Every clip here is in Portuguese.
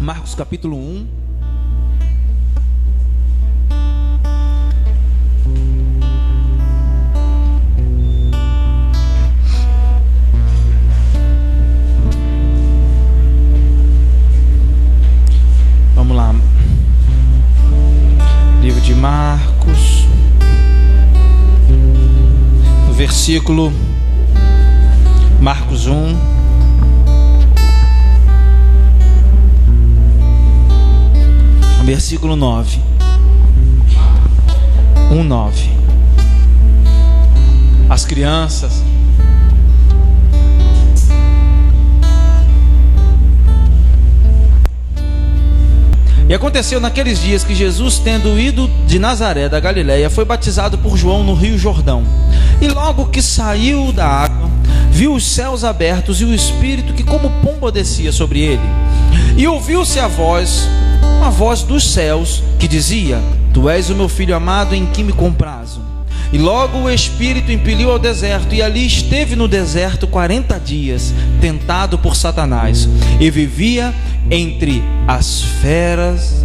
Marcos capítulo 1. Vamos lá. Livro de Marcos, versículo Marcos 1. Versículo 9. 1:9. As crianças E aconteceu naqueles dias que Jesus, tendo ido de Nazaré da Galileia, foi batizado por João no rio Jordão. E logo que saiu da água, viu os céus abertos e o Espírito que como pomba descia sobre ele. E ouviu-se uma voz dos céus que dizia: Tu és o meu filho amado, em que me comprazo. E logo o Espírito impeliu ao deserto, e ali esteve no deserto 40 dias, tentado por Satanás, e vivia entre as feras,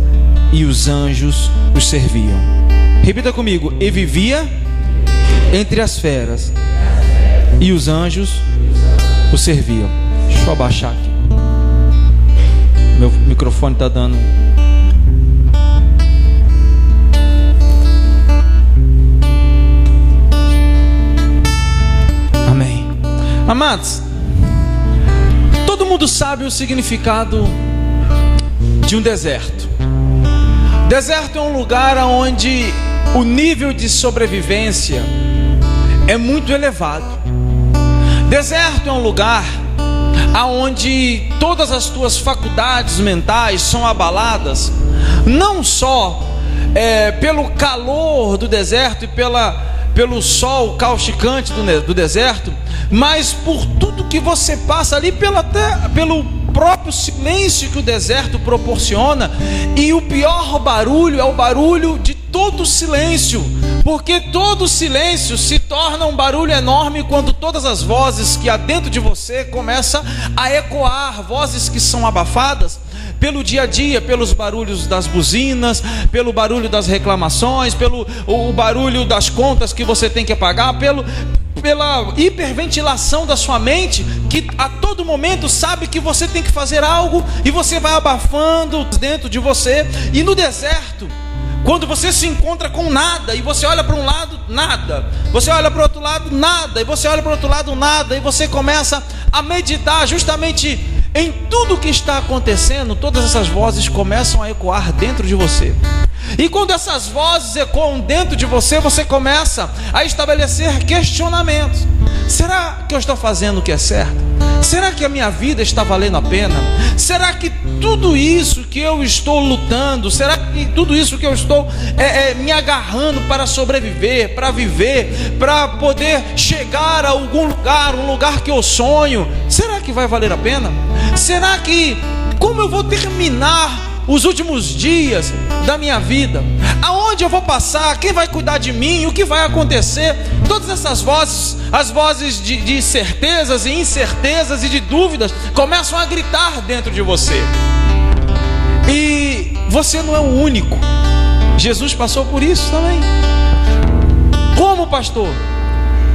e os anjos os serviam. Repita comigo: e vivia entre as feras, e os anjos o serviam. Deixa eu abaixar aqui, meu microfone está dando. Amém. Amados, todo mundo sabe o significado de um deserto. Deserto é um lugar onde o nível de sobrevivência é muito elevado. Deserto é um lugar onde todas as tuas faculdades mentais são abaladas, não só pelo calor do deserto e pelo sol causticante do deserto, mas por tudo que você passa ali, pelo próprio silêncio que o deserto proporciona. E o pior barulho é o barulho de todo silêncio, porque todo silêncio se torna um barulho enorme quando todas as vozes que há dentro de você começam a ecoar, vozes que são abafadas pelo dia a dia, pelos barulhos das buzinas, pelo barulho das reclamações, pelo o barulho das contas que você tem que pagar, pela hiperventilação da sua mente, que a todo momento sabe que você tem que fazer algo, e você vai abafando dentro de você. E no deserto, quando você se encontra com nada, e você olha para um lado, nada, você olha para o outro lado, nada, e você olha para o outro lado, nada, e você começa a meditar justamente em tudo que está acontecendo, todas essas vozes começam a ecoar dentro de você. E quando essas vozes ecoam dentro de você, você começa a estabelecer questionamentos. Será que eu estou fazendo o que é certo? Será que a minha vida está valendo a pena? Será que tudo isso que eu estou lutando, será que tudo isso que eu estou me agarrando para sobreviver, para viver, para poder chegar a algum lugar, um lugar que eu sonho, será que vai valer a pena? Será que, como eu vou terminar os últimos dias da minha vida? Aonde eu vou passar? Quem vai cuidar de mim? O que vai acontecer? Todas essas vozes, as vozes de certezas e incertezas e de dúvidas, começam a gritar dentro de você. E você não é o único. Jesus passou por isso também. Como pastor?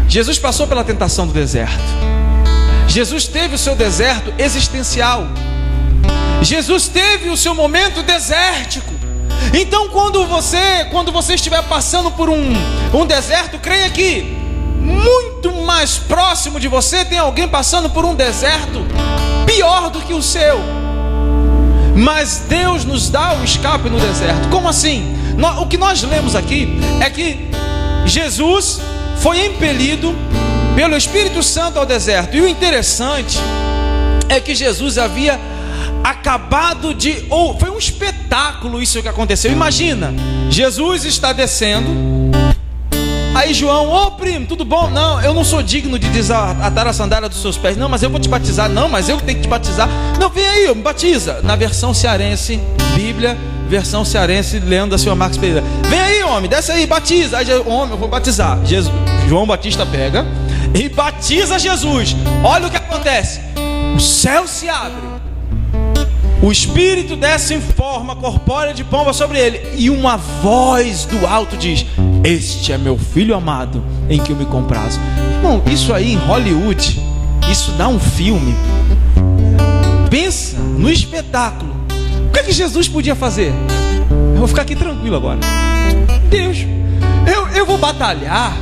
Jesus passou pela tentação do deserto. Jesus teve o seu deserto existencial. Jesus teve o seu momento desértico. Então quando você estiver passando por um deserto, creia que muito mais próximo de você tem alguém passando por um deserto pior do que o seu. Mas Deus nos dá o escape no deserto. Como assim? O que nós lemos aqui é que Jesus foi impelido pelo Espírito Santo ao deserto. E o interessante é que Jesus havia acabado foi um espetáculo isso que aconteceu. Imagina, Jesus está descendo, aí João: ô primo, tudo bom? Não, eu não sou digno de desatar a sandália dos seus pés. Não, mas eu vou te batizar. Não, mas eu tenho que te batizar. Não, vem aí, me batiza. Na versão cearense, Bíblia, versão cearense, lendo da senhora Marcos Pereira: vem aí, homem, desce aí, batiza. Aí, homem, eu vou batizar. João Batista pega e batiza Jesus. Olha o que acontece: o céu se abre, o Espírito desce em forma corpórea de pomba sobre ele, e uma voz do alto diz: este é meu filho amado, em que eu me comprazo. Irmão, isso aí em Hollywood, isso dá um filme. Pensa no espetáculo. O que é que Jesus podia fazer? Eu vou ficar aqui tranquilo agora. Deus, eu vou batalhar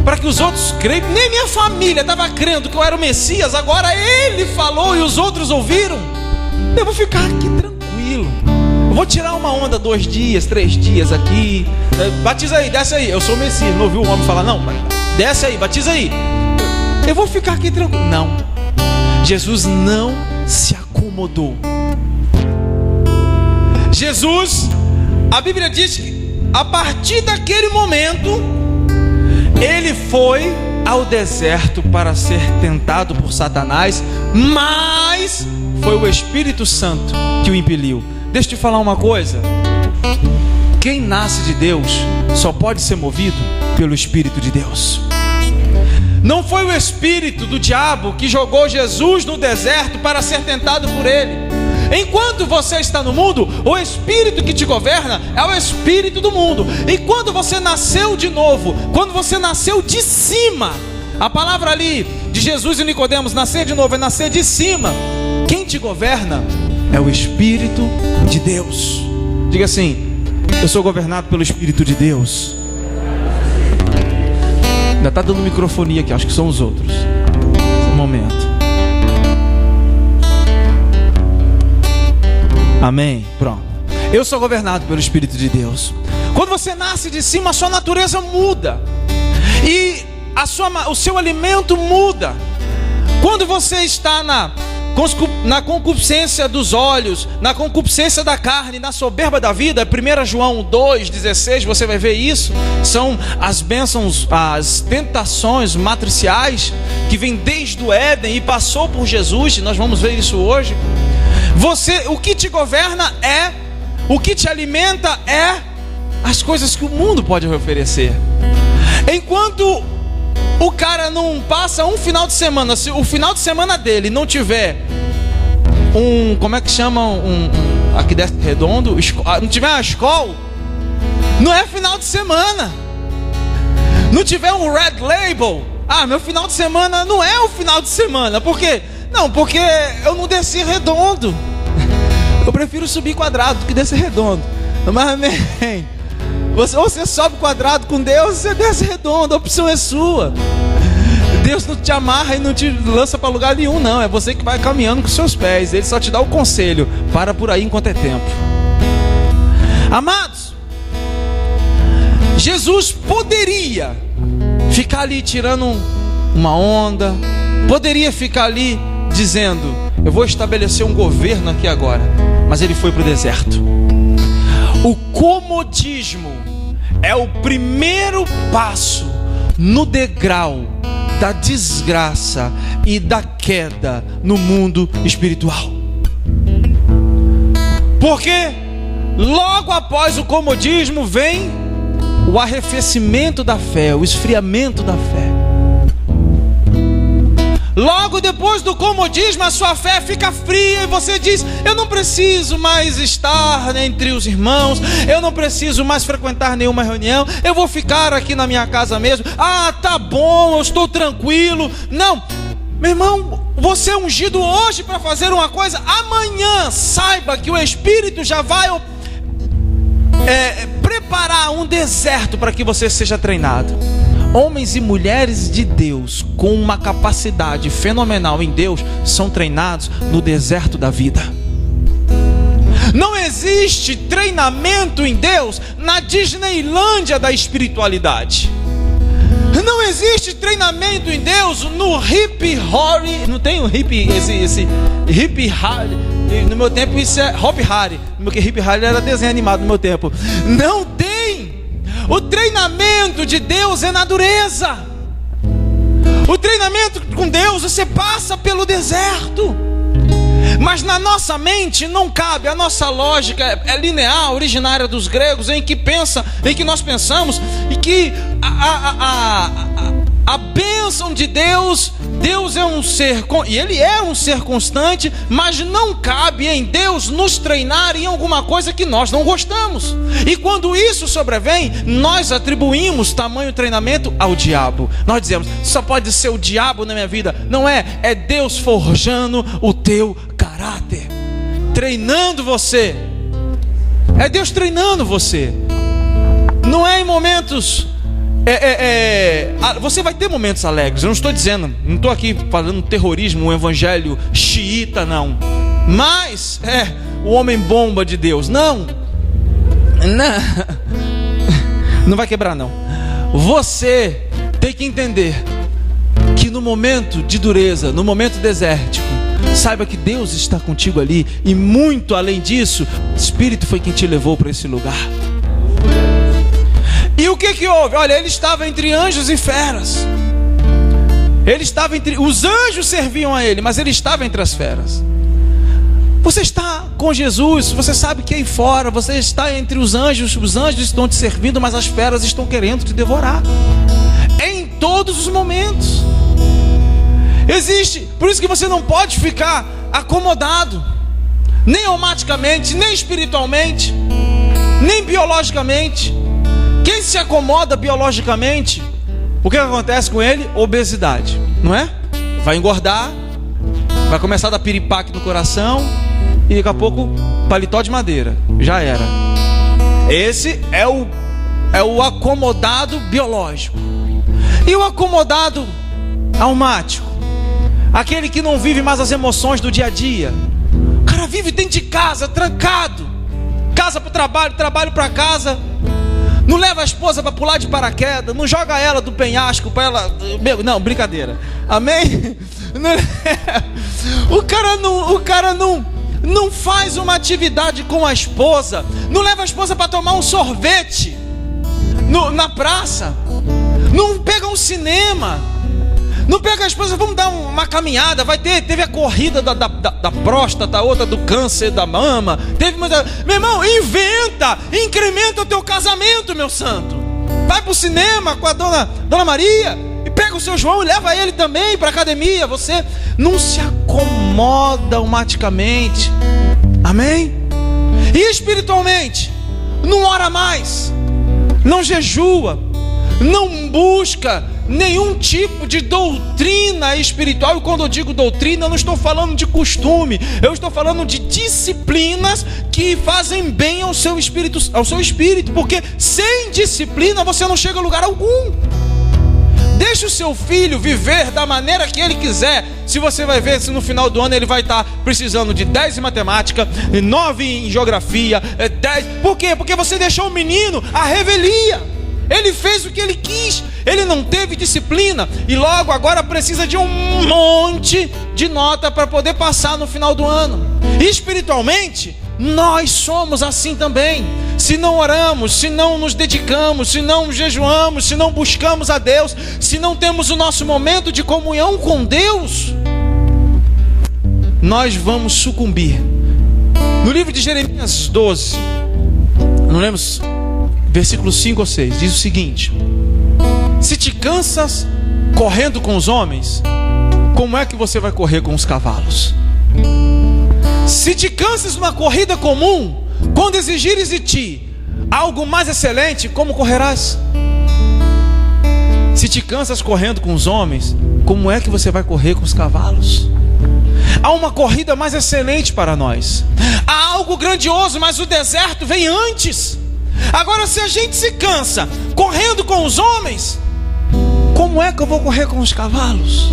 para que os outros creiam. Nem minha família estava crendo que eu era o Messias. Agora ele falou e os outros ouviram. Eu vou ficar aqui tranquilo. Eu vou tirar uma onda 2 dias, 3 dias aqui. Batiza aí, desce aí. Eu sou o Messias. Não ouviu o homem falar? Não, desce aí, batiza aí. Eu vou ficar aqui tranquilo. Não. Jesus não se acomodou. Jesus, a Bíblia diz que a partir daquele momento, ele foi ao deserto para ser tentado por Satanás, mas foi o Espírito Santo que o impeliu. Deixa eu te falar uma coisa: quem nasce de Deus só pode ser movido pelo Espírito de Deus. Não foi o espírito do diabo que jogou Jesus no deserto para ser tentado por ele. Enquanto você está no mundo, o espírito que te governa é o espírito do mundo. E quando você nasceu de novo, quando você nasceu de cima, a palavra ali de Jesus e Nicodemos, nascer de novo é nascer de cima. Quem te governa é o Espírito de Deus. Diga assim: eu sou governado pelo Espírito de Deus. Ainda está dando microfonia aqui, acho que são os outros. Esse momento. Amém? Pronto. Eu sou governado pelo Espírito de Deus. Quando você nasce de cima, a sua natureza muda. E o seu alimento muda. Quando você está na concupiscência dos olhos, na concupiscência da carne, na soberba da vida, 1 João 2,16, você vai ver isso. São as bênçãos, as tentações matriciais que vêm desde o Éden e passou por Jesus. Nós vamos ver isso hoje. O que te governa o que te alimenta é as coisas que o mundo pode oferecer. Enquanto o cara não passa um final de semana, se o final de semana dele não tiver como é que chama, aqui desce redondo, não tiver uma escola, não é final de semana. Não tiver um red label, meu final de semana não é o final de semana. Por quê? Não, porque eu não desci redondo. Eu prefiro subir quadrado do que descer redondo. Mas amém. Você sobe quadrado com Deus, você desce redondo, a opção é sua. Deus não te amarra e não te lança para lugar nenhum, não. É você que vai caminhando com seus pés. Ele só te dá o conselho: para por aí enquanto é tempo. Amados, Jesus poderia ficar ali tirando uma onda, poderia ficar ali dizendo: eu vou estabelecer um governo aqui agora. Mas ele foi para o deserto. O comodismo é o primeiro passo no degrau da desgraça e da queda no mundo espiritual. Porque logo após o comodismo vem o arrefecimento da fé, o esfriamento da fé. Logo depois do comodismo, a sua fé fica fria e você diz: eu não preciso mais estar entre os irmãos, eu não preciso mais frequentar nenhuma reunião, eu vou ficar aqui na minha casa mesmo. Tá bom, eu estou tranquilo. Não, meu irmão, você é ungido hoje para fazer uma coisa, amanhã saiba que o Espírito já vai preparar um deserto para que você seja treinado. Homens e mulheres de Deus com uma capacidade fenomenal em Deus são treinados no deserto da vida. Não existe treinamento em Deus na Disneylândia da espiritualidade. Não existe treinamento em Deus no Hip Hori. Não tem o Hip, esse Hip Hari. No meu tempo isso é Hop Hari. Porque Hip Hari era desenho animado no meu tempo. Não tem. O treinamento de Deus é na dureza. O treinamento com Deus, você passa pelo deserto. Mas na nossa mente não cabe. A nossa lógica é linear, originária dos gregos, em que nós pensamos e que a bênção de Deus Deus é um ser, e Ele é um ser constante, mas não cabe em Deus nos treinar em alguma coisa que nós não gostamos. E quando isso sobrevém, nós atribuímos tamanho treinamento ao diabo. Nós dizemos, só pode ser o diabo na minha vida. Não é, é Deus forjando o teu caráter, treinando você. É Deus treinando você. Não é em momentos... você vai ter momentos alegres. Eu não estou dizendo, não estou aqui falando terrorismo, um evangelho xiita, não. Mas o homem bomba de Deus. Não vai quebrar, não. Você tem que entender que no momento de dureza, no momento desértico, saiba que Deus está contigo ali. E muito além disso, o Espírito foi quem te levou para esse lugar. E o que houve? Olha, ele estava entre anjos e feras. Ele estava entre... Os anjos serviam a ele, mas ele estava entre as feras. Você está com Jesus, você sabe que aí fora, você está entre os anjos estão te servindo, mas as feras estão querendo te devorar. Em todos os momentos. Existe, por isso que você não pode ficar acomodado, nem almaticamente, nem espiritualmente, nem biologicamente. Quem se acomoda biologicamente, o que acontece com ele? Obesidade, não é? Vai engordar, vai começar a dar piripaque no coração, e daqui a pouco paletó de madeira, já era. Esse é o acomodado biológico. E o acomodado almático, aquele que não vive mais as emoções do dia a dia. O cara vive dentro de casa, trancado, casa para o trabalho, trabalho para casa. Não leva a esposa para pular de paraquedas, não joga ela do penhasco para ela... Não, brincadeira. Amém? O cara não faz uma atividade com a esposa, não leva a esposa para tomar um sorvete na praça, não pega um cinema, não pega a esposa, vamos dar uma caminhada. Teve a corrida da próstata, outra do câncer da mama. Meu irmão, incrementa o teu casamento, meu santo. Vai pro cinema com a dona Maria e pega o seu João e leva ele também para academia. Você não se acomoda automaticamente. Amém? E espiritualmente, não ora mais, não jejua, não busca nenhum tipo de doutrina espiritual. E quando eu digo doutrina, eu não estou falando de costume, eu estou falando de disciplinas que fazem bem ao seu espírito, porque sem disciplina você não chega a lugar algum. Deixa o seu filho viver da maneira que ele quiser. Se você vai ver, se no final do ano ele vai estar precisando de 10 em matemática, 9 em geografia, 10. Por quê? Porque você deixou o menino à revelia. Ele fez o que ele quis, ele não teve disciplina, e logo agora precisa de um monte de nota para poder passar no final do ano. E espiritualmente, nós somos assim também. Se não oramos, se não nos dedicamos, se não jejuamos, se não buscamos a Deus, se não temos o nosso momento de comunhão com Deus, nós vamos sucumbir. No livro de Jeremias 12, não lembro, versículo 5 ou 6, diz o seguinte: se te cansas correndo com os homens, como é que você vai correr com os cavalos? Se te cansas numa corrida comum, quando exigires de ti algo mais excelente, como correrás? Se te cansas correndo com os homens, como é que você vai correr com os cavalos? Há uma corrida mais excelente para nós, há algo grandioso, mas o deserto vem antes. Agora, se a gente se cansa correndo com os homens, como é que eu vou correr com os cavalos?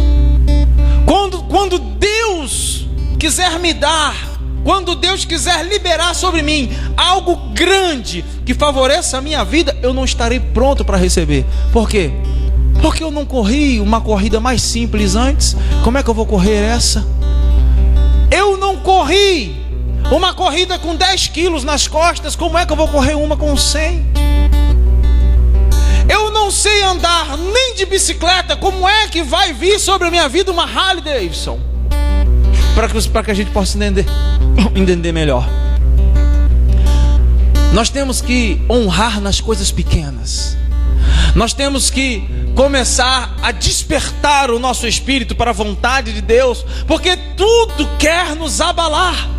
Quando Deus quiser me dar, quando Deus quiser liberar sobre mim algo grande que favoreça a minha vida, eu não estarei pronto para receber. Por quê? Porque eu não corri uma corrida mais simples antes. Como é que eu vou correr essa? Eu não corri uma corrida com 10 quilos nas costas, como é que eu vou correr uma com 100? Eu não sei andar nem de bicicleta, como é que vai vir sobre a minha vida uma Harley Davidson? Para que a gente possa entender melhor. Nós temos que honrar nas coisas pequenas. Nós temos que começar a despertar o nosso espírito para a vontade de Deus, porque tudo quer nos abalar.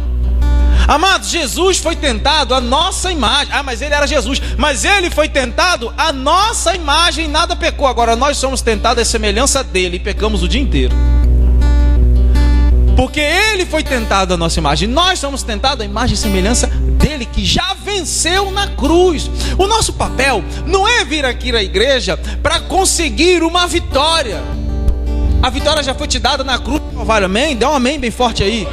Amados, Jesus foi tentado à nossa imagem. Mas ele era Jesus. Mas ele foi tentado à nossa imagem e nada pecou. Agora nós somos tentados à semelhança dele e pecamos o dia inteiro. Porque ele foi tentado à nossa imagem. Nós somos tentados à imagem e semelhança dele, que já venceu na cruz. O nosso papel não é vir aqui na igreja para conseguir uma vitória. A vitória já foi te dada na cruz. Amém? Dá um amém bem forte aí.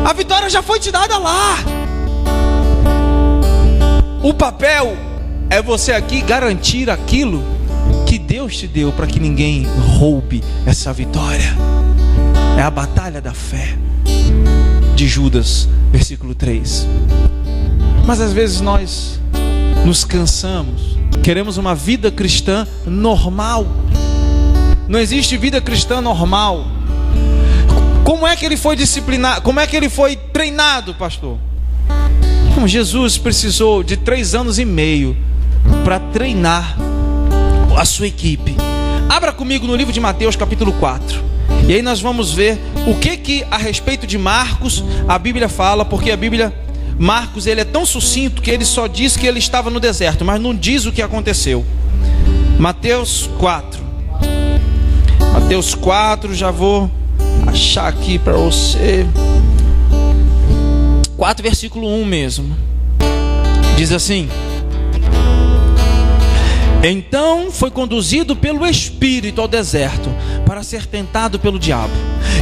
A vitória já foi te dada lá. O papel é você aqui garantir aquilo que Deus te deu, para que ninguém roube essa vitória. É a batalha da fé de Judas, versículo 3. Mas às vezes nós nos cansamos, queremos uma vida cristã normal. Não existe vida cristã normal. Como é que ele foi disciplinado? Como é que ele foi treinado, pastor? Como Jesus precisou de 3 anos e meio para treinar a sua equipe. Abra comigo no livro de Mateus, capítulo 4. E aí nós vamos ver o que a respeito de Marcos a Bíblia fala, porque a Bíblia, Marcos, ele é tão sucinto que ele só diz que ele estava no deserto, mas não diz o que aconteceu. Mateus 4. Mateus 4, já vou achar aqui para você. 4, versículo 1 mesmo. Diz assim: então foi conduzido pelo Espírito ao deserto para ser tentado pelo diabo.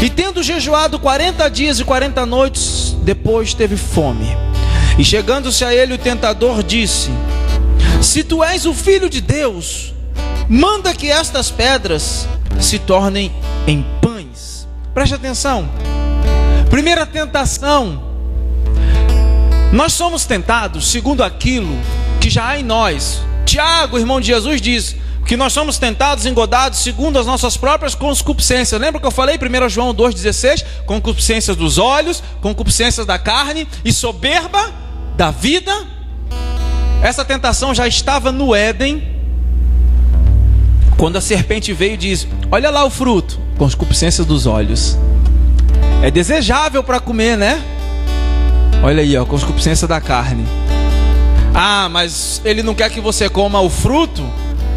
E tendo jejuado 40 dias e 40 noites, depois teve fome. E chegando-se a ele o tentador disse: se tu és o Filho de Deus, manda que estas pedras se tornem em pães. Preste atenção. Primeira tentação. Nós somos tentados segundo aquilo que já há em nós. Tiago, irmão de Jesus, diz que nós somos tentados, engodados segundo as nossas próprias concupiscências. Lembra que eu falei 1 João 2,16? Concupiscências dos olhos, concupiscências da carne e soberba da vida. Essa tentação já estava no Éden, quando a serpente veio e diz: olha lá o fruto, concupiscências dos olhos. É desejável para comer, né? Olha aí, ó, concupiscência da carne. Mas ele não quer que você coma o fruto,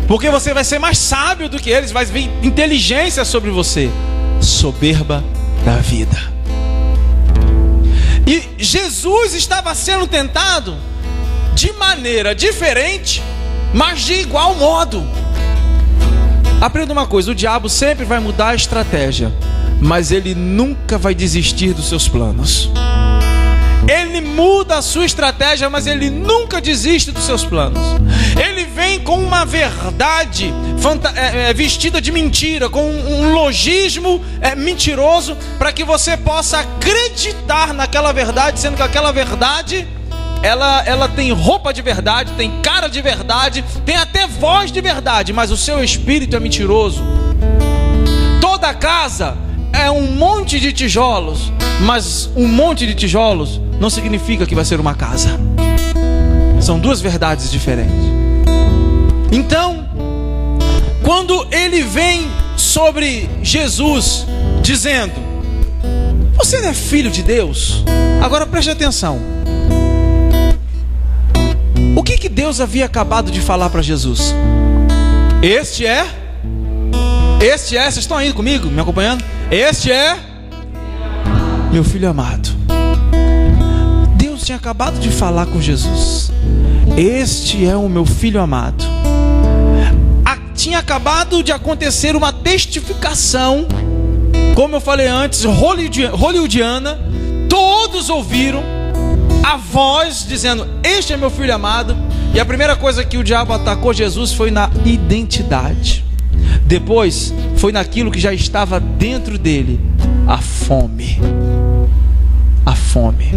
porque você vai ser mais sábio do que eles, vai vir inteligência sobre você. Soberba da vida. E Jesus estava sendo tentado de maneira diferente, mas de igual modo. Aprenda uma coisa: o diabo sempre vai mudar a estratégia, mas ele nunca vai desistir dos seus planos. Ele muda a sua estratégia, mas ele nunca desiste dos seus planos. Ele vem com uma verdade vestida de mentira, com um logismo mentiroso, para que você possa acreditar naquela verdade, sendo que aquela verdade ela tem roupa de verdade, tem cara de verdade, tem até voz de verdade, mas o seu espírito é mentiroso. Toda casa é um monte de tijolos, mas um monte de tijolos não significa que vai ser uma casa. São duas verdades diferentes. Então, quando ele vem sobre Jesus dizendo: você não é filho de Deus? Agora preste atenção. O que Deus havia acabado de falar para Jesus? Este é, vocês estão aí comigo, me acompanhando? Este é meu filho amado. Deus tinha acabado de falar com Jesus: este é o meu filho amado. Tinha acabado de acontecer uma testificação, como eu falei antes, hollywoodiana. Todos ouviram a voz dizendo: este é meu filho amado. E a primeira coisa que o diabo atacou Jesus foi na identidade. Depois foi naquilo que já estava dentro dele: a fome. A fome.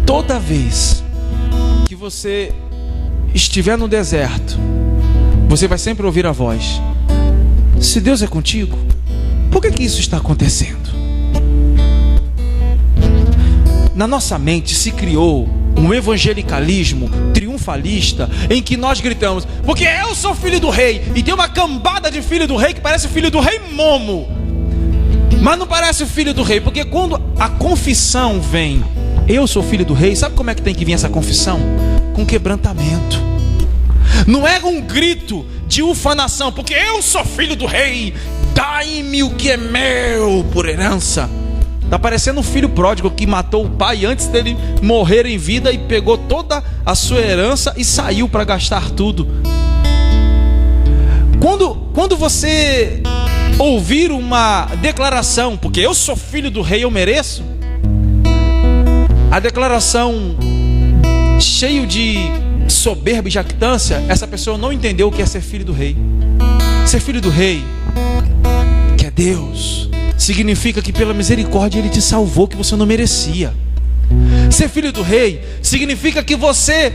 Toda vez que você estiver no deserto, você vai sempre ouvir a voz: se Deus é contigo, por que isso está acontecendo? Na nossa mente se criou um evangelicalismo triunfalista em que nós gritamos, porque eu sou filho do rei, e tem uma cambada de filho do rei que parece o filho do rei Momo, mas não parece o filho do rei, porque quando a confissão vem, eu sou filho do rei, sabe como é que tem que vir essa confissão? Com quebrantamento. Não é um grito de ufanação, porque eu sou filho do rei, dai-me o que é meu por herança. Está parecendo um filho pródigo que matou o pai antes dele morrer em vida e pegou toda a sua herança e saiu para gastar tudo. Quando você ouvir uma declaração, porque eu sou filho do rei, eu mereço, a declaração cheio de soberba e jactância, essa pessoa não entendeu o que é ser filho do rei. Ser filho do rei, que é Deus, significa que pela misericórdia Ele te salvou, que você não merecia. Ser filho do rei significa que você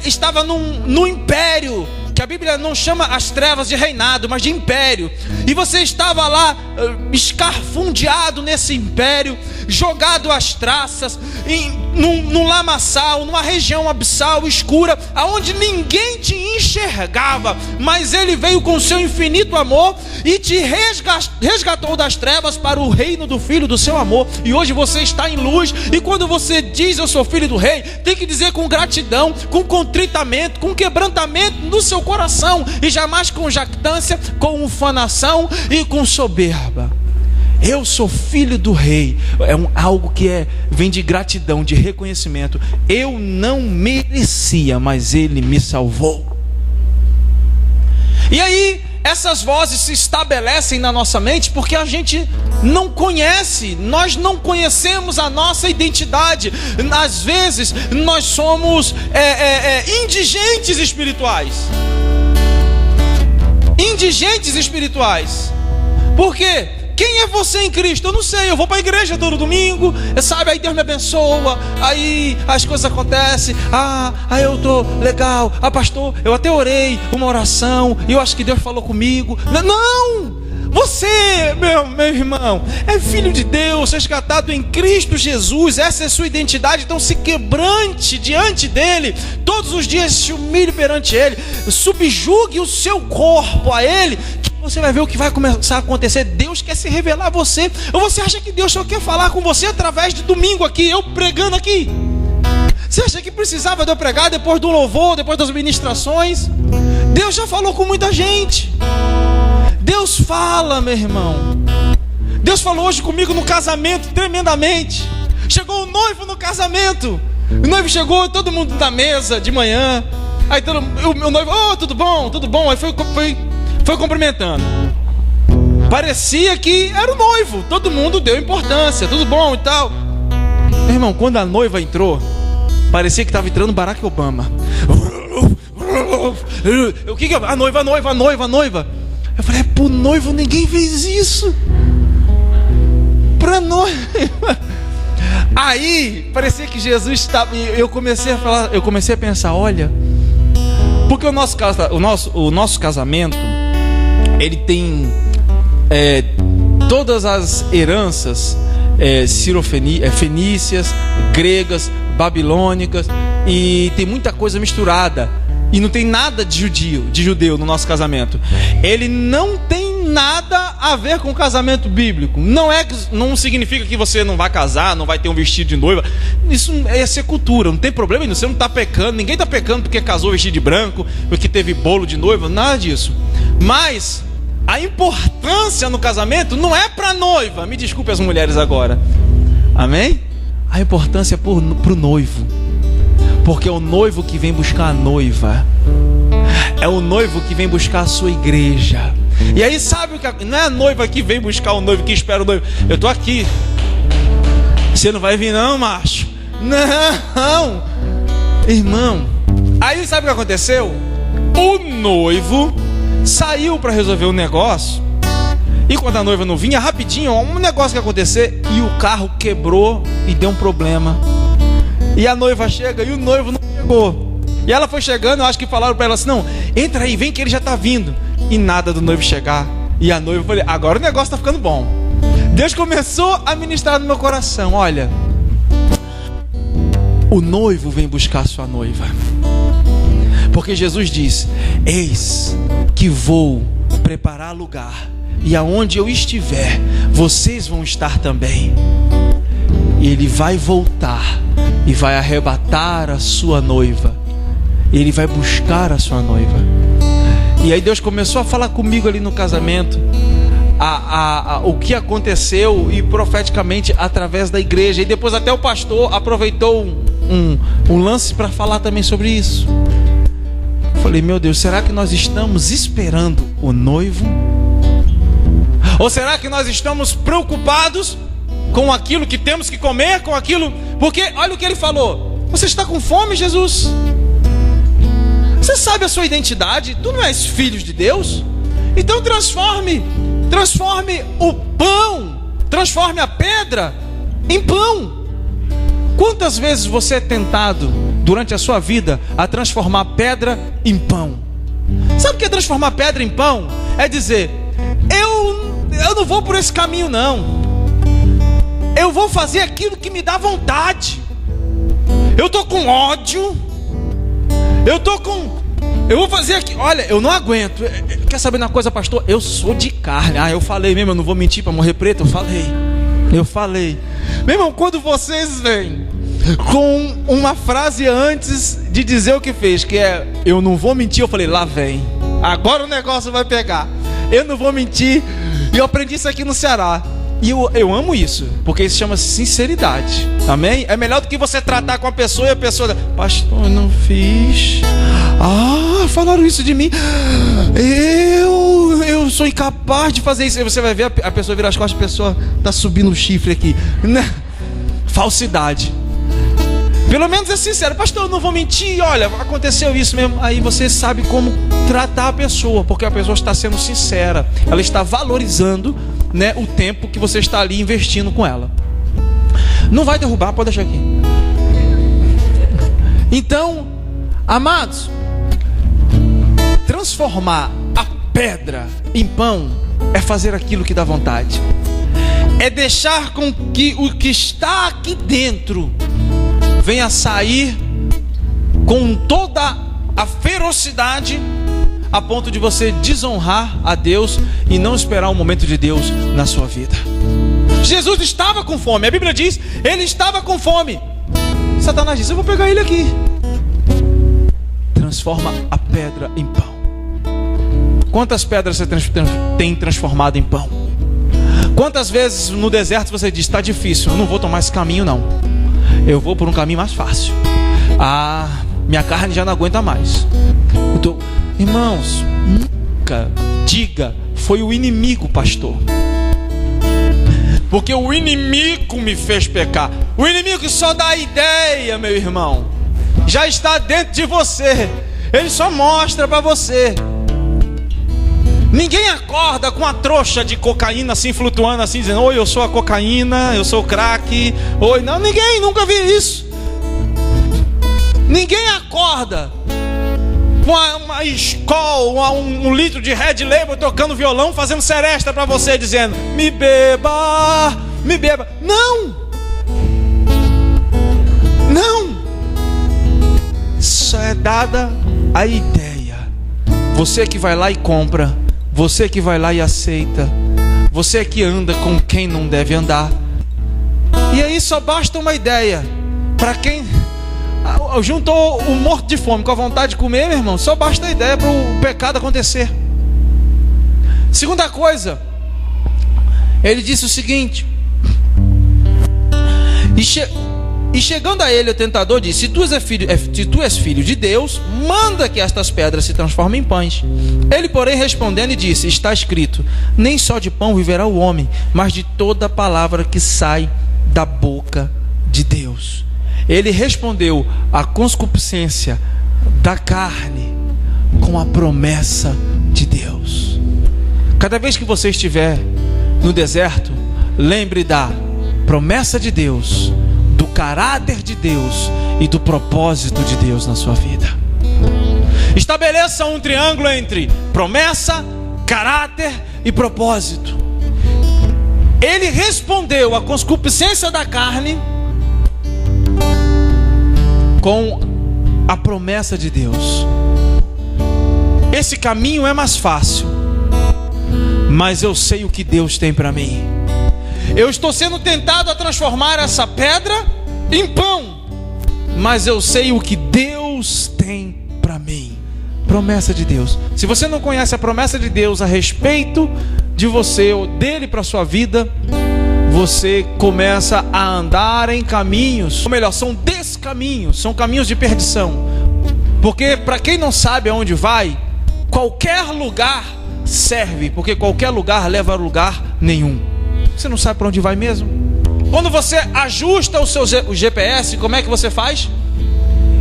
estava num império, que a Bíblia não chama as trevas de reinado, mas de império, e você estava lá escarfundeado nesse império, jogado às traças, num lamaçal, numa região abissal, escura, aonde ninguém te enxergava, mas Ele veio com o seu infinito amor e te resgatou das trevas para o reino do Filho do seu amor, e hoje você está em luz. E quando você diz eu sou filho do rei, tem que dizer com gratidão, com contritamento, com quebrantamento no seu coração, e jamais com jactância, com ufanação e com soberba. Eu sou filho do rei, algo que vem de gratidão, de reconhecimento. Eu não merecia, mas Ele me salvou. E aí essas vozes se estabelecem na nossa mente porque a gente não conhece, nós não conhecemos a nossa identidade. Às vezes nós somos indigentes espirituais. Indigentes espirituais. Por quê? Quem é você em Cristo? Eu não sei, eu vou para a igreja todo domingo, sabe, aí Deus me abençoa, aí as coisas acontecem, aí eu tô legal, pastor, eu até orei uma oração, e eu acho que Deus falou comigo. Não! Você, meu irmão, é filho de Deus, resgatado em Cristo Jesus, essa é a sua identidade. Então se quebrante diante dEle, todos os dias se humilhe perante Ele, subjugue o seu corpo a Ele, você vai ver o que vai começar a acontecer. Deus quer se revelar a você. Ou você acha que Deus só quer falar com você através de domingo aqui, eu pregando aqui? Você acha que precisava de eu pregar depois do louvor, depois das ministrações? Deus já falou com muita gente. Deus fala, meu irmão. Deus falou hoje comigo no casamento tremendamente. Chegou o noivo no casamento. O noivo chegou, todo mundo na mesa de manhã. Aí o noivo, tudo bom, tudo bom. Aí foi cumprimentando. Parecia que era o noivo. Todo mundo deu importância, tudo bom e tal. Meu irmão, quando a noiva entrou, parecia que estava entrando Barack Obama. O que é? A noiva. Eu falei, pro noivo ninguém fez isso. Pra noiva. Aí, parecia que Jesus estava. Eu comecei a pensar, olha, porque o nosso casamento, ele tem todas as heranças fenícias, gregas, babilônicas, e tem muita coisa misturada, e não tem nada de judeu no nosso casamento. Ele não tem nada a ver com o casamento bíblico. Não significa que você não vai casar, não vai ter um vestido de noiva. Isso é ser cultura, não tem problema. Você não está pecando, ninguém está pecando porque casou vestido de branco, porque teve bolo de noiva, nada disso. Mas a importância no casamento não é para a noiva. Me desculpe as mulheres agora. Amém? A importância é para o noivo. Porque é o noivo que vem buscar a noiva. É o noivo que vem buscar a sua igreja. E aí sabe o que? Não é a noiva que vem buscar o noivo, que espera o noivo. Eu tô aqui. Você não vai vir não, macho? Não, irmão. Aí sabe o que aconteceu? O noivo saiu para resolver um negócio, e quando a noiva não vinha, rapidinho, um negócio que ia acontecer, e o carro quebrou e deu um problema. E a noiva chega e o noivo não chegou. E ela foi chegando, eu acho que falaram para ela assim, não, entra aí, vem que ele já está vindo. E nada do noivo chegar. E a noiva, eu falei, agora o negócio está ficando bom. Deus começou a ministrar no meu coração, olha, o noivo vem buscar sua noiva. Porque Jesus diz: eis que vou preparar lugar, e aonde eu estiver, vocês vão estar também. E Ele vai voltar e vai arrebatar a sua noiva. Ele vai buscar a sua noiva. E aí Deus começou a falar comigo ali no casamento, o que aconteceu, e profeticamente através da igreja. E depois até o pastor aproveitou um lance para falar também sobre isso. Falei: meu Deus, será que nós estamos esperando o noivo? Ou será que nós estamos preocupados com aquilo que temos que comer, com aquilo? Porque olha o que Ele falou: você está com fome, Jesus? Você sabe a sua identidade? Tu não és filho de Deus? Então transforme o pão, transforme a pedra em pão. Quantas vezes você é tentado durante a sua vida a transformar pedra em pão? Sabe o que é transformar pedra em pão? É dizer: eu não vou por esse caminho não. Eu vou fazer aquilo que me dá vontade. Eu estou com ódio. Eu vou fazer aqui. Olha, eu não aguento. Quer saber uma coisa, pastor? Eu sou de carne. Eu falei mesmo, eu não vou mentir para morrer preto. Eu falei. Meu irmão, quando vocês vêm com uma frase antes de dizer o que fez, que é: eu não vou mentir, eu falei: lá vem. Agora o negócio vai pegar. Eu não vou mentir. E eu aprendi isso aqui no Ceará. E eu amo isso, porque isso chama-se sinceridade. Amém? É melhor do que você tratar com a pessoa e a pessoa: pastor, eu não fiz. Falaram isso de mim. Eu sou incapaz de fazer isso. Aí você vai ver a pessoa virar as costas, a pessoa está subindo o chifre aqui. Falsidade. Pelo menos é sincero: pastor, eu não vou mentir, olha, aconteceu isso mesmo. Aí você sabe como tratar a pessoa, porque a pessoa está sendo sincera. Ela está valorizando, o tempo que você está ali investindo com ela. Não vai derrubar, pode deixar aqui. Então, amados, transformar a pedra em pão é fazer aquilo que dá vontade. É deixar com que o que está aqui dentro venha sair com toda a ferocidade, a ponto de você desonrar a Deus e não esperar o momento de Deus na sua vida. Jesus estava com fome. A Bíblia diz: Ele estava com fome. Satanás disse: eu vou pegar ele aqui. Transforma a pedra em pão. Quantas pedras você tem transformado em pão? Quantas vezes no deserto você diz: está difícil, eu não vou tomar esse caminho não, eu vou por um caminho mais fácil. Minha carne já não aguenta mais. Irmãos, nunca diga: foi o inimigo, pastor, porque o inimigo me fez pecar. O inimigo só dá ideia, meu irmão. Já está dentro de você. Ele só mostra para você. Ninguém acorda com a trouxa de cocaína assim, flutuando assim, dizendo: oi, eu sou a cocaína, eu sou o crack. Oi, não, ninguém nunca viu isso. Ninguém acorda com uma escola, um litro de Red Label, tocando violão, fazendo seresta para você, dizendo: me beba, me beba. Não. Só é dada a ideia. Você que vai lá e compra, você que vai lá e aceita, você que anda com quem não deve andar. E aí só basta uma ideia. Para quem juntou o morto de fome com a vontade de comer, meu irmão, só basta a ideia para o pecado acontecer. Segunda coisa, ele disse o seguinte: e chegando a ele, o tentador disse: se tu és filho de Deus, manda que estas pedras se transformem em pães. Ele, porém, respondendo, e disse: está escrito: nem só de pão viverá o homem, mas de toda palavra que sai da boca de Deus. Ele respondeu à concupiscência da carne com a promessa de Deus. Cada vez que você estiver no deserto, lembre da promessa de Deus, do caráter de Deus e do propósito de Deus na sua vida. Estabeleça um triângulo entre promessa, caráter e propósito. Ele respondeu à concupiscência da carne com a promessa de Deus. Esse caminho é mais fácil, mas eu sei o que Deus tem para mim. Eu estou sendo tentado a transformar essa pedra em pão, mas eu sei o que Deus tem para mim. Promessa de Deus. Se você não conhece a promessa de Deus a respeito de você ou dele para a sua vida, você começa a andar em caminhos, ou melhor, são descaminhos, são caminhos de perdição. Porque para quem não sabe aonde vai, qualquer lugar serve, porque qualquer lugar leva a lugar nenhum. Você não sabe para onde vai mesmo? Quando você ajusta o GPS, como é que você faz?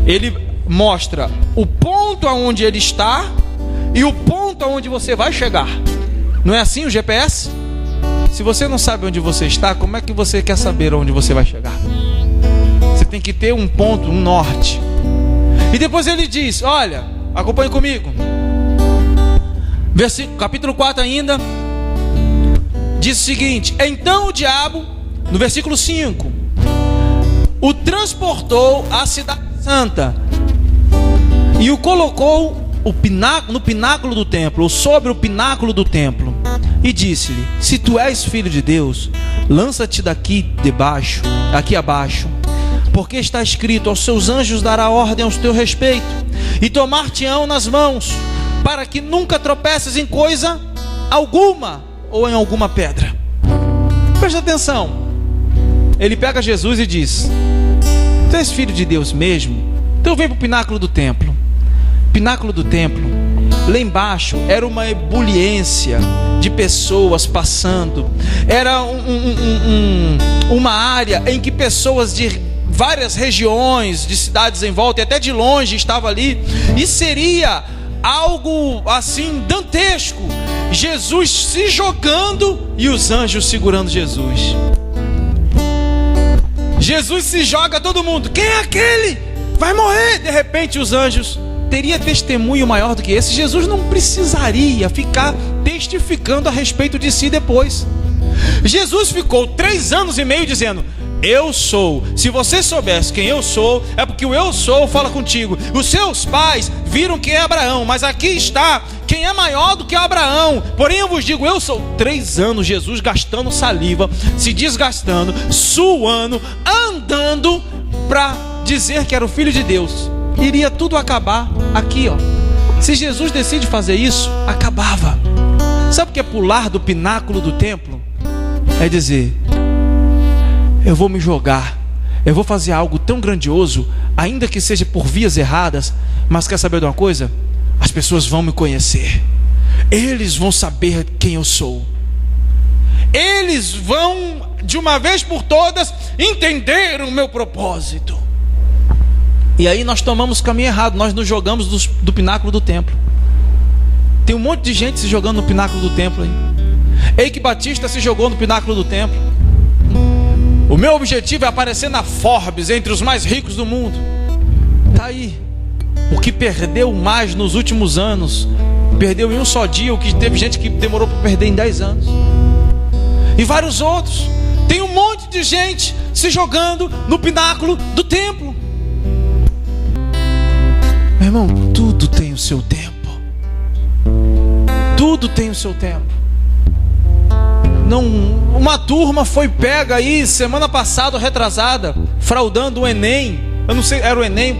Ele mostra o ponto aonde ele está e o ponto aonde você vai chegar. Não é assim o GPS? Se você não sabe onde você está, como é que você quer saber onde você vai chegar? Você tem que ter um ponto, um norte. E depois ele diz, olha, acompanhe comigo. Capítulo 4 ainda diz o seguinte: então o diabo, no versículo 5, o transportou à cidade santa e o colocou no pináculo do templo, ou sobre o pináculo do templo, e disse-lhe: se tu és filho de Deus, lança-te daqui abaixo, porque está escrito: aos seus anjos dará ordem ao teu respeito, e tomar-te-ão nas mãos, para que nunca tropeces em coisa alguma, ou em alguma pedra. Presta atenção. Ele pega Jesus e diz: tu és filho de Deus mesmo? Então vem para o pináculo do templo. Pináculo do templo, lá embaixo era uma ebuliência de pessoas passando. Era uma área em que pessoas de várias regiões, de cidades em volta e até de longe estavam ali. E seria algo assim dantesco, Jesus se jogando e os anjos segurando Jesus. Jesus se joga, todo mundo: quem é aquele? Vai morrer. De repente os anjos. Teria testemunho maior do que esse? Jesus não precisaria ficar testificando a respeito de si depois. Jesus ficou 3 anos e meio dizendo: eu sou. Se você soubesse quem eu sou, é porque o eu sou fala contigo. Os seus pais viram quem é Abraão, mas aqui está quem é maior do que Abraão. Porém eu vos digo, eu sou. 3 anos Jesus gastando saliva, se desgastando, suando, andando para dizer que era o Filho de Deus. Iria tudo acabar aqui, ó. Se Jesus decide fazer isso, acabava. Sabe o que é pular do pináculo do templo? É dizer: eu vou me jogar, eu vou fazer algo tão grandioso, ainda que seja por vias erradas, mas quer saber de uma coisa? As pessoas vão me conhecer, eles vão saber quem eu sou, eles vão de uma vez por todas entender o meu propósito. E aí nós tomamos o caminho errado, nós nos jogamos do pináculo do templo. Tem um monte de gente se jogando no pináculo do templo aí. Eike Batista se jogou no pináculo do templo. O meu objetivo é aparecer na Forbes entre os mais ricos do mundo. Tá aí. O que perdeu mais nos últimos anos, perdeu em um só dia o que teve gente que demorou para perder em 10 anos. E vários outros. Tem um monte de gente se jogando no pináculo do templo. Meu irmão, tudo tem o seu tempo. Tudo tem o seu tempo. Não, uma turma foi pega aí semana passada, retrasada, fraudando o Enem. Eu não sei, era o Enem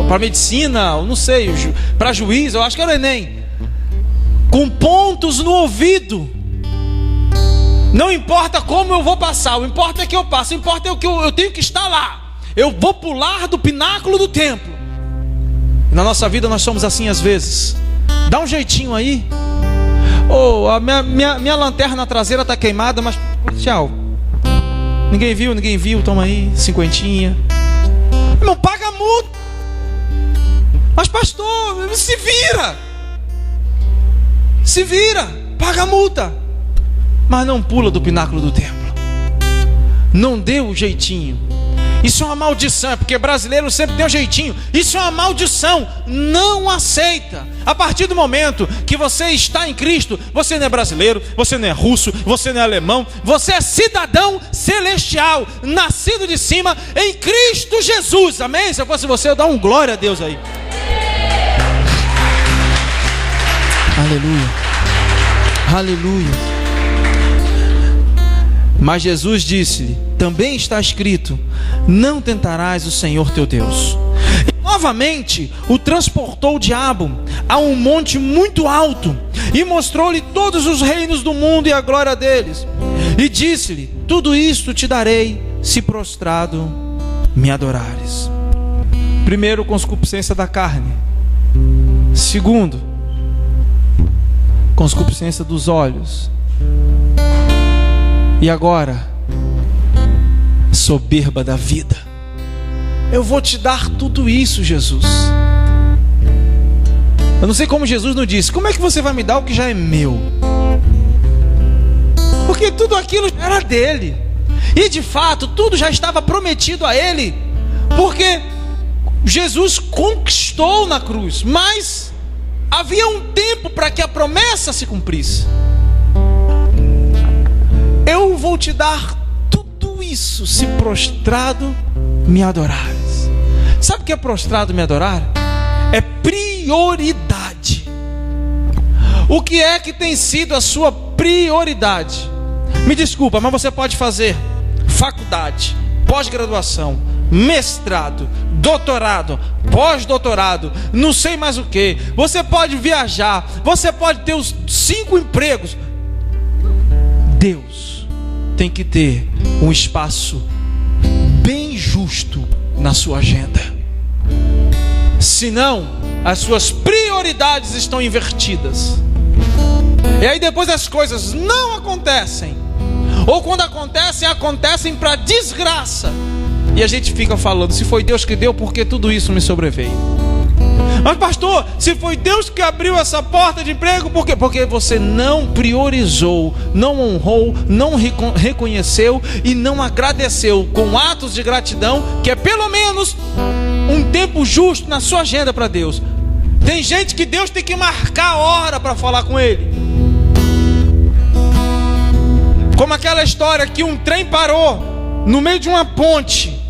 para medicina, eu não sei, para juiz, eu acho que era o Enem. Com pontos no ouvido. Não importa como eu vou passar, o importa é que eu passo, o importa é que eu tenho que estar lá. Eu vou pular do pináculo do templo. Na nossa vida nós somos assim às vezes. Dá um jeitinho aí. Oh, a minha lanterna traseira está queimada, mas tchau. Ninguém viu, toma aí, 50. Irmão, paga a multa. Mas pastor, se vira, paga a multa. Mas não pula do pináculo do templo. Não dê o jeitinho. Isso é uma maldição, é porque brasileiro sempre tem um jeitinho. Isso é uma maldição, não aceita. A partir do momento que você está em Cristo, você não é brasileiro, você não é russo, você não é alemão, você é cidadão celestial, nascido de cima em Cristo Jesus, amém? Se eu fosse você, eu dou um glória a Deus aí. Aleluia, aleluia. Mas Jesus disse-lhe: também está escrito, não tentarás o Senhor teu Deus. E novamente o transportou o diabo a um monte muito alto e mostrou-lhe todos os reinos do mundo e a glória deles. E disse-lhe: tudo isto te darei, se prostrado me adorares. Primeiro, concupiscência da carne. Segundo, concupiscência dos olhos. E agora, soberba da vida. Eu vou te dar tudo isso, Jesus. Eu não sei como Jesus não disse: como é que você vai me dar o que já é meu? Porque tudo aquilo era dele. E de fato, tudo já estava prometido a ele. Porque Jesus conquistou na cruz. Mas havia um tempo para que a promessa se cumprisse. Eu vou te dar tudo isso, se prostrado me adorares. Sabe o que é prostrado me adorar? É prioridade. O que é que tem sido a sua prioridade? Me desculpa, mas você pode fazer faculdade, pós-graduação, mestrado, doutorado, pós-doutorado, não sei mais o que. Você pode viajar, você pode ter os 5 empregos. Deus tem que ter um espaço bem justo na sua agenda. Senão, as suas prioridades estão invertidas. E aí depois as coisas não acontecem. Ou quando acontecem, acontecem para desgraça. E a gente fica falando: se foi Deus que deu, por que tudo isso me sobreveio? Mas pastor, se foi Deus que abriu essa porta de emprego, por quê? Porque você não priorizou, não honrou, não reconheceu e não agradeceu com atos de gratidão, que é pelo menos um tempo justo na sua agenda para Deus. Tem gente que Deus tem que marcar a hora para falar com ele. Como aquela história que um trem parou no meio de uma ponte.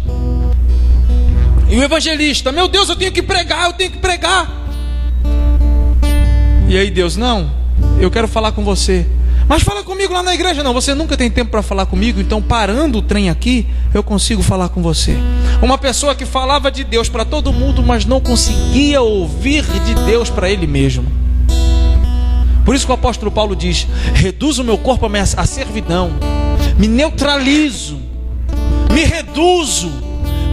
E o evangelista: meu Deus, eu tenho que pregar, eu tenho que pregar. E aí Deus: não, eu quero falar com você. Mas fala comigo lá na igreja. Não, você nunca tem tempo para falar comigo. Então, parando o trem aqui, eu consigo falar com você. Uma pessoa que falava de Deus para todo mundo, mas não conseguia ouvir de Deus para ele mesmo. Por isso que o apóstolo Paulo diz: reduzo o meu corpo a servidão, me neutralizo, me reduzo,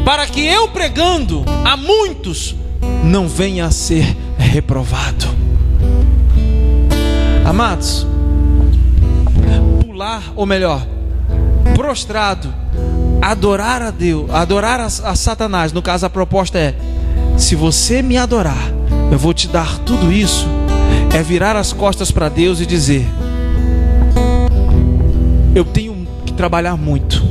para que eu pregando a muitos não venha a ser reprovado. Amados, pular, ou melhor, prostrado, adorar a Deus, adorar a Satanás. No caso, a proposta é: se você me adorar, eu vou te dar tudo isso. É virar as costas para Deus e dizer: eu tenho que trabalhar muito,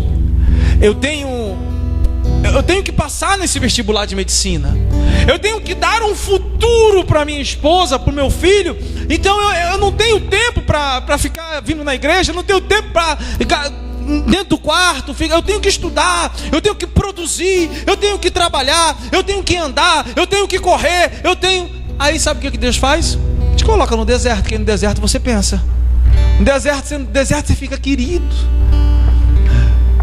eu tenho que passar nesse vestibular de medicina, eu tenho que dar um futuro para minha esposa, para o meu filho. Então eu não tenho tempo para ficar vindo na igreja, eu não tenho tempo para ficar dentro do quarto. Eu tenho que estudar, eu tenho que produzir, eu tenho que trabalhar, eu tenho que andar, eu tenho que correr, eu tenho... Aí sabe o que Deus faz? Te coloca no deserto, porque no deserto você pensa. No deserto você fica querido.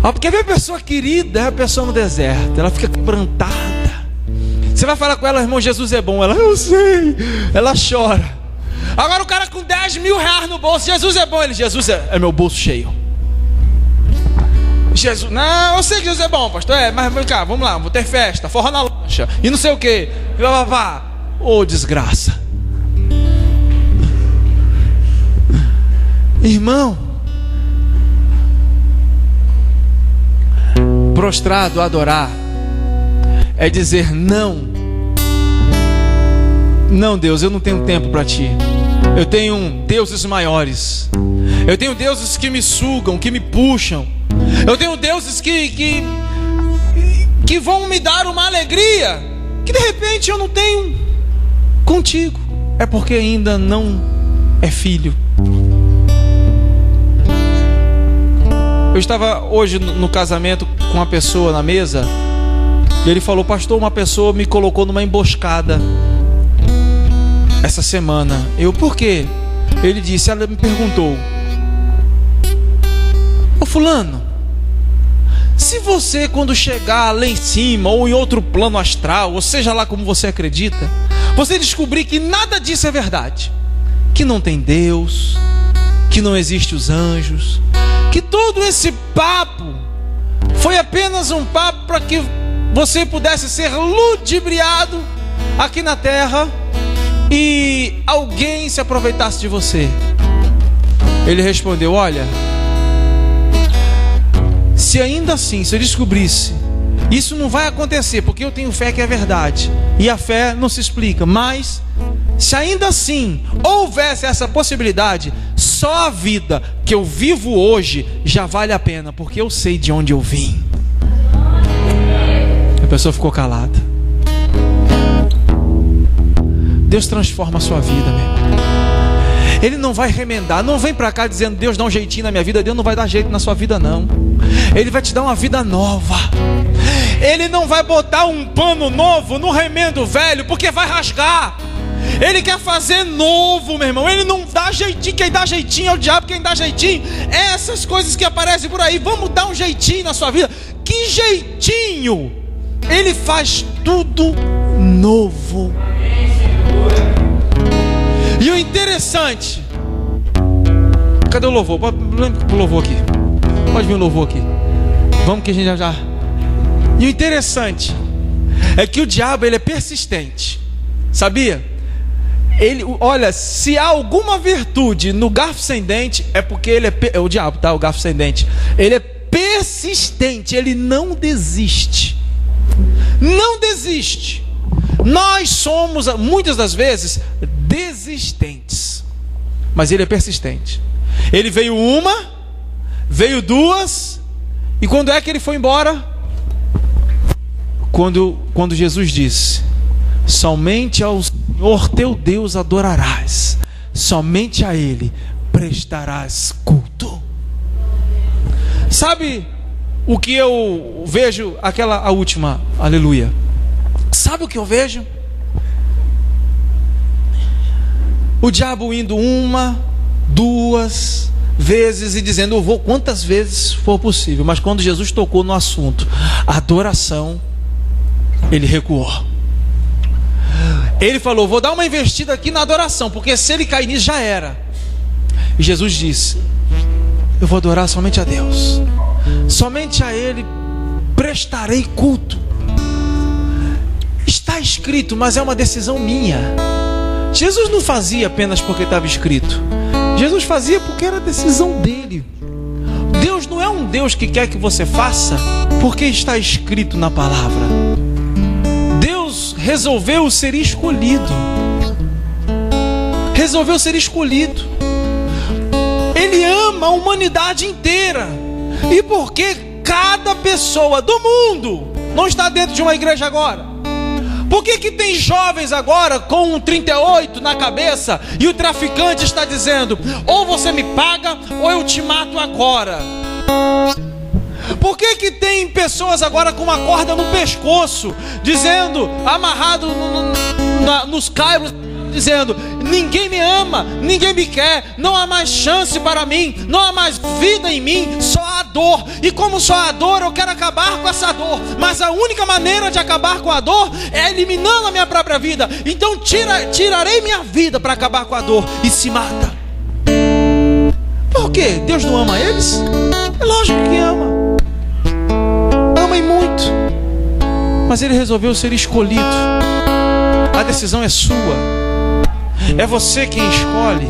Porque ver a pessoa querida é a pessoa no deserto, ela fica quebrantada. Você vai falar com ela: irmão, Jesus é bom. Ela: eu sei. Ela chora. Agora o cara com 10 mil reais no bolso: Jesus é bom. Ele: Jesus é meu bolso cheio. Jesus: não, eu sei que Jesus é bom, pastor. Mas vem cá, vamos lá, vou ter festa, forró na lancha e não sei o que. Ô, desgraça. Irmão, prostrado, adorar é dizer: não, Deus, eu não tenho tempo para ti. Eu tenho deuses maiores. Eu tenho deuses que me sugam, que me puxam. Eu tenho deuses que que vão me dar uma alegria que de repente eu não tenho contigo. É porque ainda não é filho. Eu estava hoje no casamento com uma pessoa na mesa, e ele falou: pastor, uma pessoa me colocou numa emboscada essa semana. Eu, por quê? Ele disse, ela me perguntou: ô fulano, se você quando chegar lá em cima, ou em outro plano astral, ou seja lá como você acredita, você descobrir que nada disso é verdade, que não tem Deus, que não existe os anjos, que todo esse papo foi apenas um papo para que você pudesse ser ludibriado aqui na terra e alguém se aproveitasse de você. Ele respondeu: olha, se ainda assim, se eu descobrisse, isso não vai acontecer, porque eu tenho fé que é verdade, e a fé não se explica, mas se ainda assim houvesse essa possibilidade, só a vida que eu vivo hoje já vale a pena, porque eu sei de onde eu vim. A pessoa ficou calada. Deus transforma a sua vida, meu irmão. Ele não vai remendar. Não vem pra cá dizendo: Deus dá um jeitinho na minha vida. Deus não vai dar jeito na sua vida, não. Ele vai te dar uma vida nova. Ele não vai botar um pano novo no remendo velho, porque vai rasgar. Ele quer fazer novo, meu irmão. Ele não dá jeitinho. Quem dá jeitinho é o diabo. Quem dá jeitinho é essas coisas que aparecem por aí. Vamos dar um jeitinho na sua vida. Que jeitinho? Ele faz tudo novo. E o interessante, cadê o louvor? Lembra o louvor aqui? Pode vir o louvor aqui. Vamos que a gente já. E o interessante é que o diabo, ele é persistente. Sabia? Ele, olha, se há alguma virtude no garfo sem dente, é porque ele é o diabo, tá? O garfo sem dente. Ele é persistente, ele não desiste. Não desiste. Nós somos, muitas das vezes, desistentes, mas ele é persistente. Ele veio uma, veio duas, e quando é que ele foi embora? Quando Jesus disse: somente ao Senhor teu Deus adorarás, somente a Ele prestarás culto. Sabe o que eu vejo? A última, aleluia. Sabe o que eu vejo? O diabo indo uma, duas vezes e dizendo: eu vou quantas vezes for possível. Mas quando Jesus tocou no assunto adoração, ele recuou. Ele falou: vou dar uma investida aqui na adoração, porque se ele cair nisso já era. E Jesus disse: eu vou adorar somente a Deus, somente a Ele prestarei culto. Está escrito, mas é uma decisão minha. Jesus não fazia apenas porque estava escrito. Jesus fazia porque era decisão dele. Deus não é um Deus que quer que você faça porque está escrito na palavra. Deus resolveu ser escolhido. Resolveu ser escolhido. Ele ama a humanidade inteira. E porque cada pessoa do mundo não está dentro de uma igreja agora? Por que tem jovens agora com um 38 na cabeça e o traficante está dizendo: ou você me paga ou eu te mato agora? Por que tem pessoas agora com uma corda no pescoço, dizendo, amarrado nos caibros, dizendo: ninguém me ama, ninguém me quer, não há mais chance para mim, não há mais vida em mim, só há dor, e como só há dor, eu quero acabar com essa dor, mas a única maneira de acabar com a dor é eliminando a minha própria vida, então tirarei minha vida para acabar com a dor, e se mata. Por quê? Deus não ama eles? É lógico que ama, ama e muito, mas ele resolveu ser escolhido. A decisão é sua. É você quem escolhe.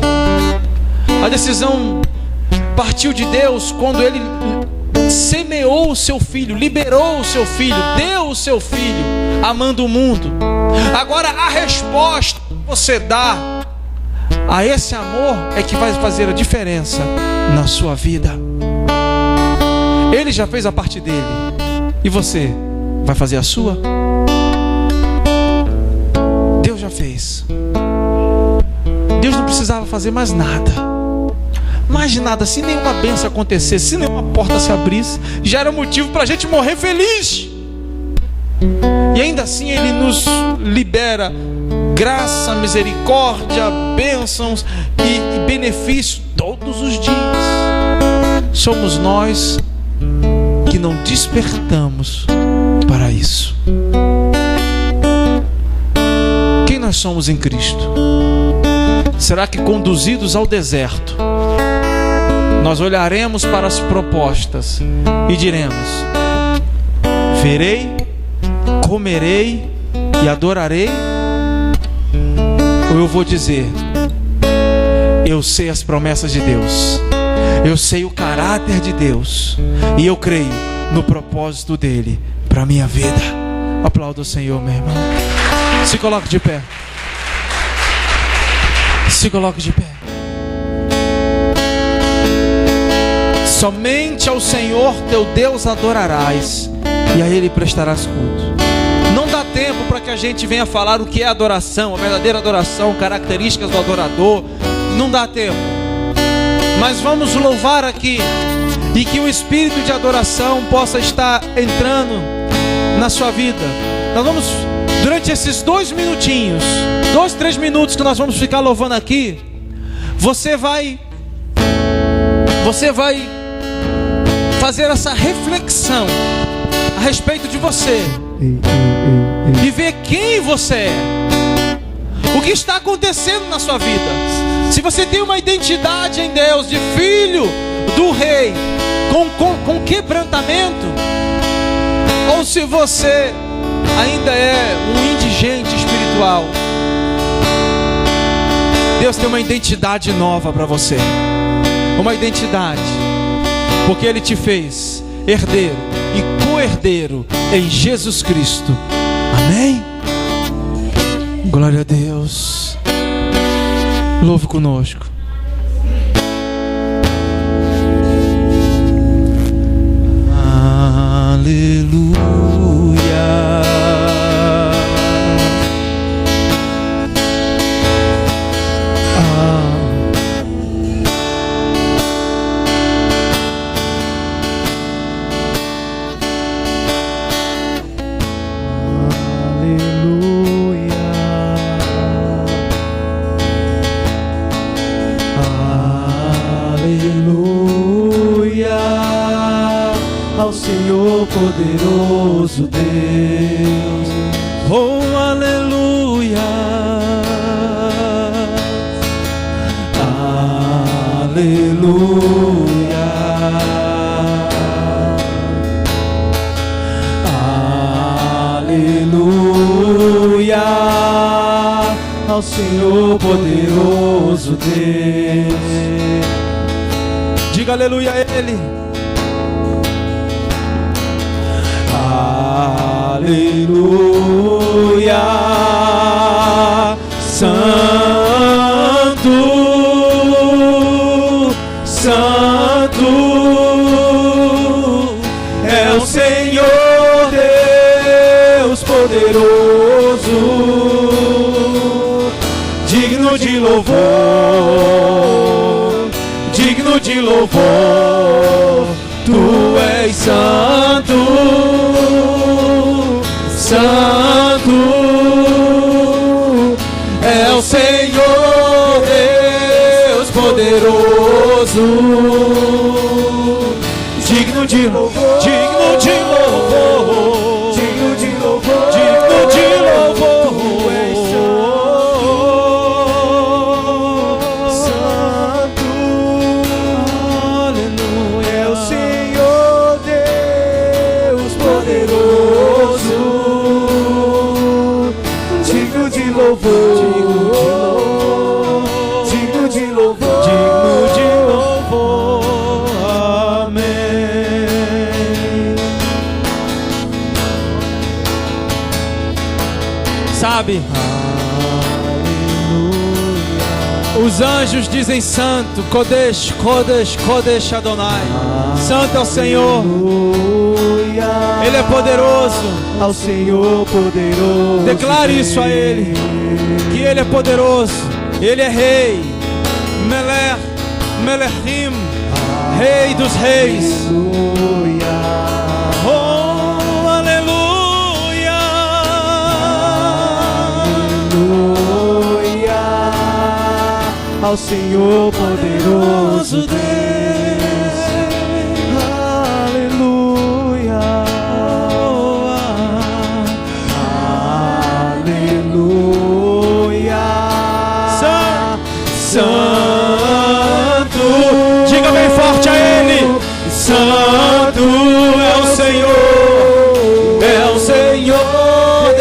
A decisão partiu de Deus quando Ele semeou o seu Filho, liberou o seu Filho, deu o seu Filho, amando o mundo. Agora a resposta que você dá a esse amor é que vai fazer a diferença na sua vida. Ele já fez a parte dele. E você? vai fazer a sua? Deus já fez. Deus não precisava fazer mais nada. Mais nada. Se nenhuma bênção acontecesse, se nenhuma porta se abrisse, já era motivo para a gente morrer feliz. E ainda assim Ele nos libera graça, misericórdia, bênçãos e benefícios todos os dias. Somos nós que não despertamos para isso. Quem nós somos em Cristo? Será que conduzidos ao deserto, nós olharemos para as propostas e diremos: verei, comerei e adorarei? Ou eu vou dizer: eu sei as promessas de Deus, eu sei o caráter de Deus, e eu creio no propósito dele para a minha vida. Aplauda o Senhor, meu irmão. Se coloque de pé. Se coloque de pé. Somente ao Senhor teu Deus adorarás, e a Ele prestarás culto. Não dá tempo para que a gente venha falar o que é adoração, a verdadeira adoração, características do adorador. Não dá tempo. Mas vamos louvar aqui, e que o espírito de adoração possa estar entrando na sua vida. Nós vamos, durante esses 2 minutinhos, 2, 3 minutos que nós vamos ficar louvando aqui, você vai fazer essa reflexão a respeito de você e ver quem você é, o que está acontecendo na sua vida. Se você tem uma identidade em Deus de filho do rei com quebrantamento, ou se você ainda é um indigente espiritual, Deus tem uma identidade nova para você. Uma identidade, porque Ele te fez herdeiro e co-herdeiro em Jesus Cristo. Amém? Glória a Deus. Louve conosco. Aleluia. Poderoso Deus, oh aleluia, aleluia, aleluia, ao Senhor poderoso Deus. Diga aleluia a Ele. Aleluia, Santo, Santo é o Senhor Deus poderoso, digno de louvor, digno de louvor. Tu és santo, Santo é o Senhor Deus poderoso, digno de louvor, digno de louvor, digno de louvor, digno de louvor. Tu és santo, aleluia, é o Senhor Deus poderoso, digno de louvor, digno de louvor, digno de louvor. Amém. Sabe, os anjos dizem santo, Kodesh, Kodesh, Kodesh Adonai. Santo é o Senhor. Ele é poderoso. Ao Senhor poderoso. Declare isso a Ele, que Ele é poderoso. Ele é Rei, Melechim, Rei dos Reis. Oh, aleluia. Aleluia. Ao Senhor poderoso Deus. Aleluia. Aleluia. Santo, diga bem forte a Ele. Santo é o Senhor,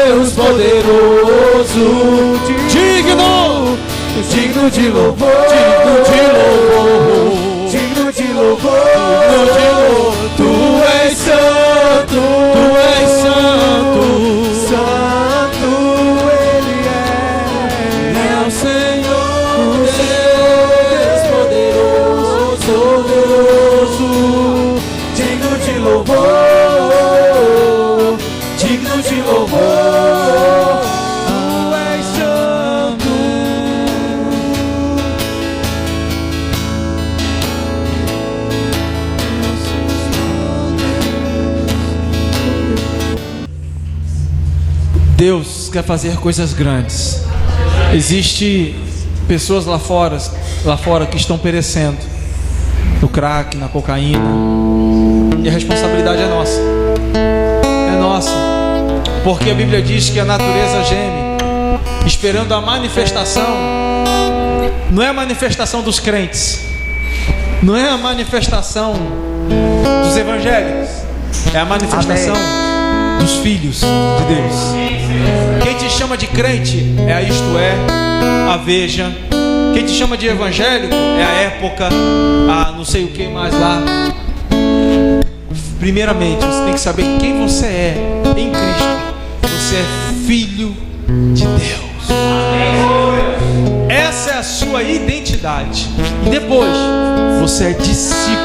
Deus poderoso, digno de louvor, Digno de louvor. Tu és santo, Santo Ele é o Senhor, Deus poderoso, digno de louvor, digno de louvor. Tu és santo. Deus quer fazer coisas grandes. Existe pessoas lá fora que estão perecendo no crack, na cocaína, e a responsabilidade é nossa. É nossa, porque a Bíblia diz que a natureza geme, esperando a manifestação. Não é a manifestação dos crentes, não é a manifestação dos evangélicos, é a manifestação dos filhos de Deus. Quem te chama de crente é a Isto É, a Veja. Quem te chama de evangélico é a Época, a não sei o que mais lá. Primeiramente, você tem que saber quem você é em Cristo. Você é filho de Deus. Essa é a sua identidade. E depois, você é discípulo.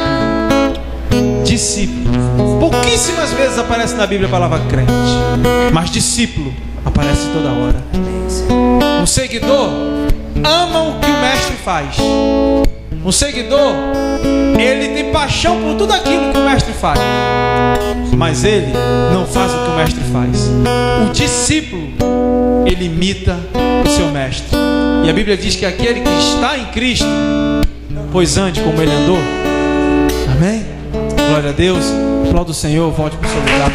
Pouquíssimas vezes aparece na Bíblia a palavra crente, mas discípulo aparece toda hora. Um seguidor ama o que o mestre faz. Um seguidor, ele tem paixão por tudo aquilo que o mestre faz, mas ele não faz o que o mestre faz. O discípulo, ele imita o seu mestre. E a Bíblia diz que aquele que está em Cristo, pois ande como ele andou. Amém? Glória a Deus. Aplauda o Senhor, volte para o seu lugar.